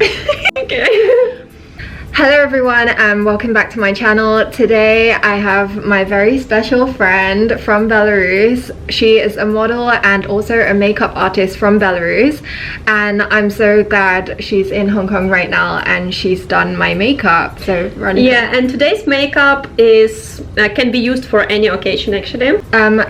Okay. Hello everyone and welcome back to my channel. Today I have my very special friend from Belarus. She is a model and also a makeup artist from Belarus, and I'm so glad she's in Hong Kong right now and she's done my makeup. So Veronica. Yeah, and today's makeup is can be used for any occasion actually.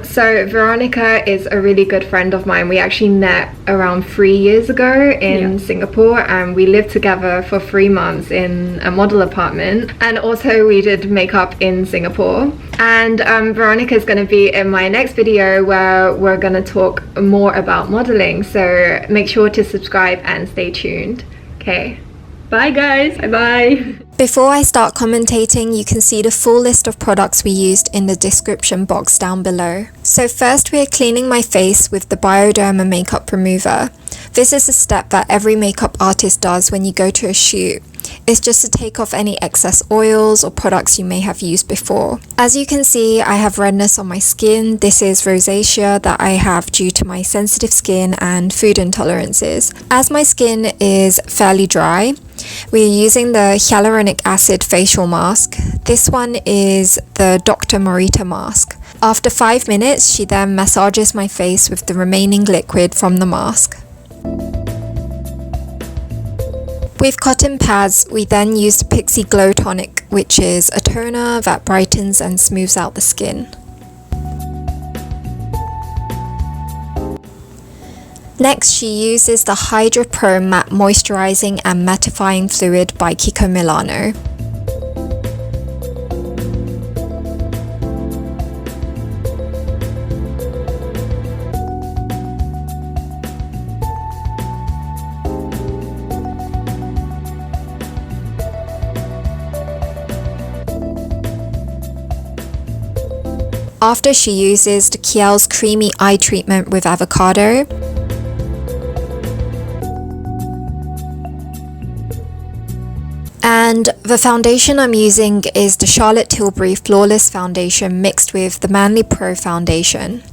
So Veronica is a really good friend of mine. We actually met around 3 years ago in Singapore, and we lived together for 3 months in a model apartment, and also we did makeup in Singapore. And Veronica is going to be in my next video where we're going to talk more about modeling, so make sure to subscribe and stay tuned. Okay, Bye guys, bye. Before I start commentating, you can see the full list of products we used in the description box down below. So first we are cleaning my face with the Bioderma makeup remover. This is a step that every makeup artist does when you go to a shoot. It's just to take off any excess oils or products you may have used before. As you can see, I have redness on my skin. This is rosacea that I have due to my sensitive skin and food intolerances. As my skin is fairly dry, we are using the Hyaluronic acid facial mask. This one is the Dr. Morita mask. After 5 minutes, she then massages my face with the remaining liquid from the mask. With cotton pads, we then use the Pixi Glow Tonic, which is a toner that brightens and smooths out the skin. Next, she uses the Hydra Pro Matte Moisturizing and Mattifying Fluid by Kiko Milano. After, she uses the Kiehl's Creamy Eye Treatment with Avocado. And the foundation I'm using is the Charlotte Tilbury Flawless Foundation mixed with the Manly Pro Foundation.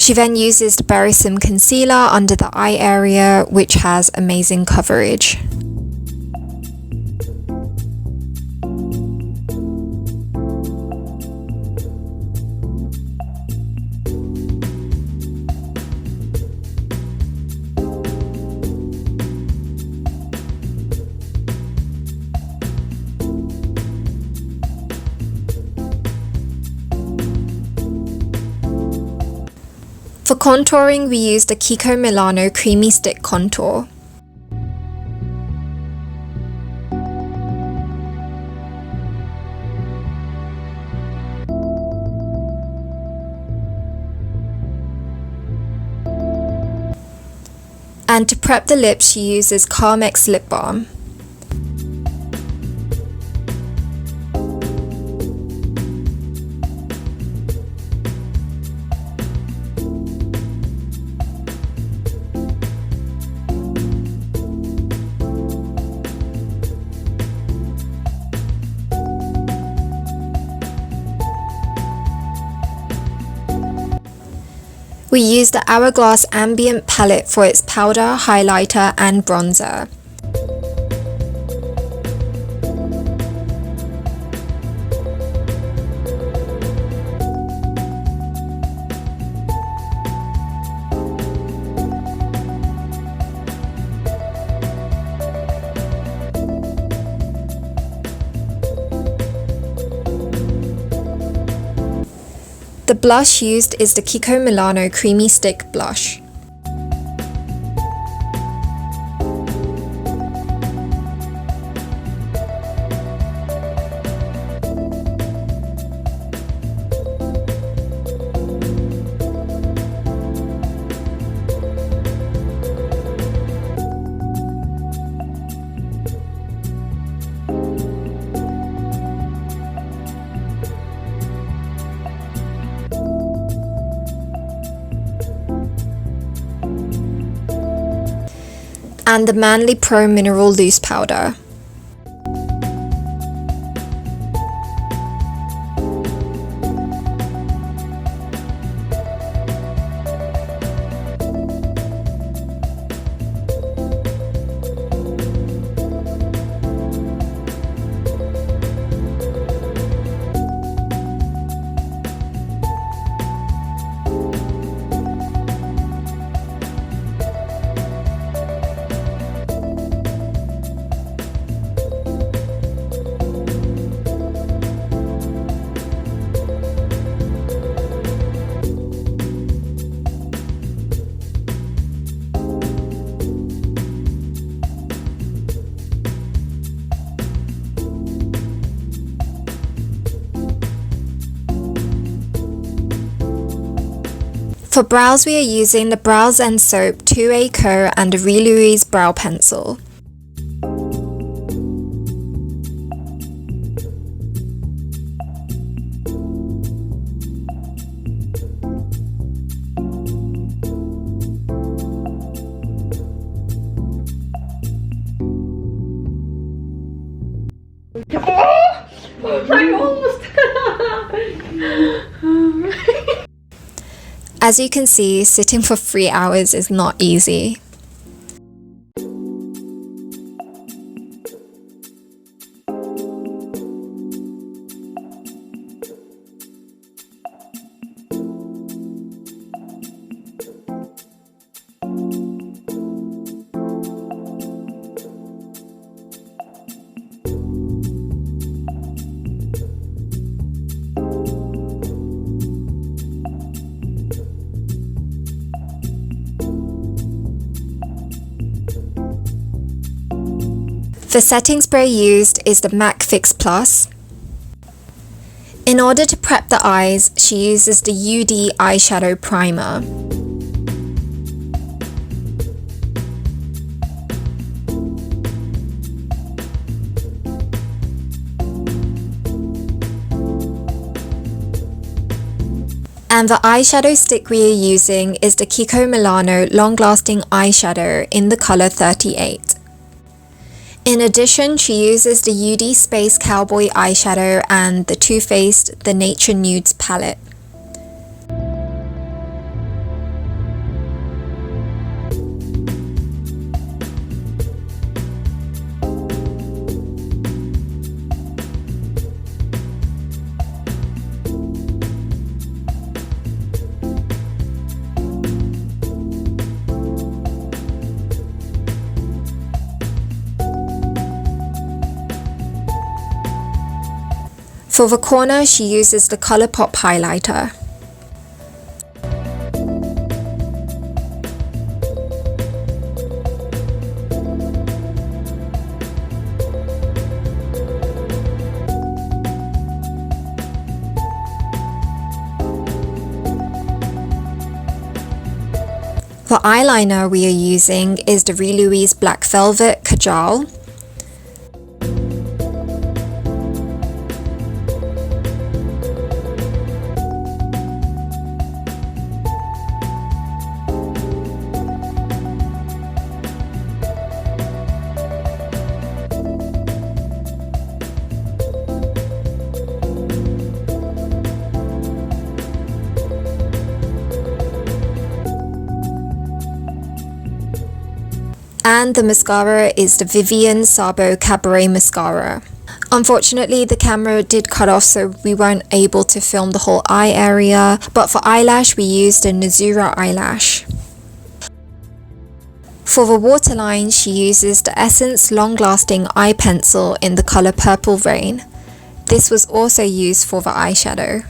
She then uses the Berrisom concealer under the eye area, which has amazing coverage. For contouring, we use the Kiko Milano Creamy Stick Contour. And to prep the lips, she uses Carmex lip balm. We use the Hourglass Ambient palette for its powder, highlighter and bronzer. The blush used is the Kiko Milano Creamy Stick Blush. And the Manly Pro Mineral Loose Powder. For brows, we are using the Brows&soap 2A Co and a Relouis brow pencil. I almost. As you can see, sitting for 3 hours is not easy. The setting spray used is the MAC Fix Plus. In order to prep the eyes, she uses the UD eyeshadow primer. And the eyeshadow stick we are using is the Kiko Milano Long Lasting Eyeshadow in the colour 38. In addition, she uses the UD Space Cowboy eyeshadow and the Too Faced The Nature Nudes palette. For the corner, she uses the Colourpop highlighter. For eyeliner we are using is the Relouis Black Velvet Kajal. And the mascara is the Vivienne Sabo Cabaret mascara. Unfortunately, the camera did cut off, so we weren't able to film the whole eye area, but for eyelash we used the Nesura Eyelash. For the waterline, she uses the Essence Long Lasting Eye Pencil in the colour Purple Rain. This was also used for the eyeshadow.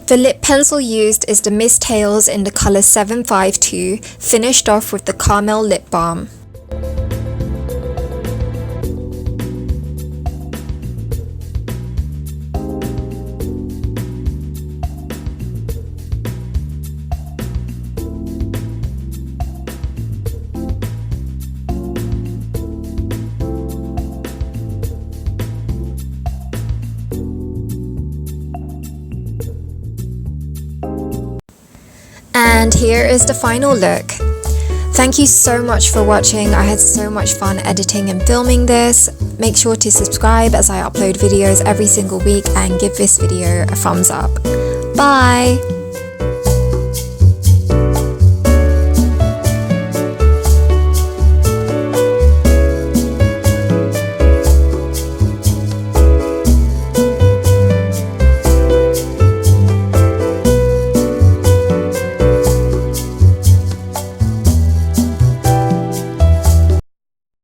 The lip pencil used is the Miss Tails in the colour 752, finished off with the Caramel Lip Balm. And here is the final look. Thank you so much for watching. I had so much fun editing and filming this. Make sure to subscribe as I upload videos every single week and give this video a thumbs up. Bye!